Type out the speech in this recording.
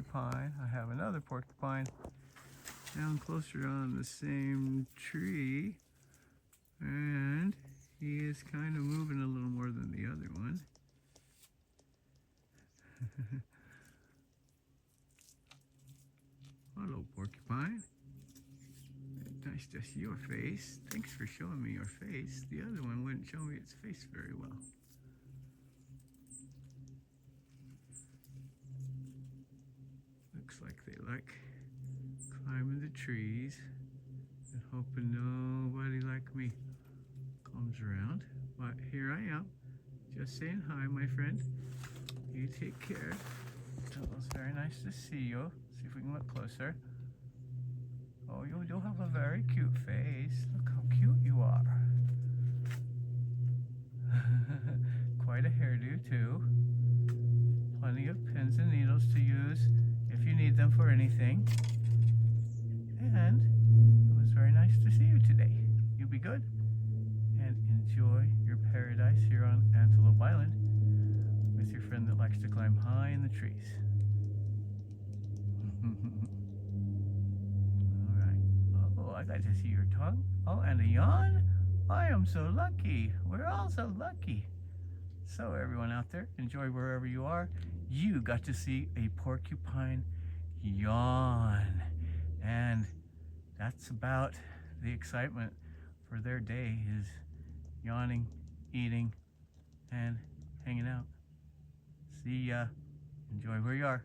porcupine. I have another porcupine down closer on the same tree, and he is kind of moving a little more than the other one. Hello, porcupine. Nice to see your face. Thanks for showing me your face. The other one wouldn't show me its face very well. Looks like they like climbing the trees and hoping nobody like me comes around. But here I am, just saying hi, my friend. You take care. So it's very nice to see you. See if we can look closer. Oh, you do have a very cute face. Look how cute you are. Quite a hairdo too. Plenty of pins and needles to use if you need them for anything. And it was very nice to see you today. You be good and enjoy your paradise here on Antelope Island with your friend that likes to climb high in the trees. I got to see your tongue. Oh, and a yawn? I am so lucky. We're all so lucky. So everyone out there, enjoy wherever you are. You got to see a porcupine yawn. And that's about the excitement for their day, is yawning, eating, and hanging out. See ya. Enjoy where you are.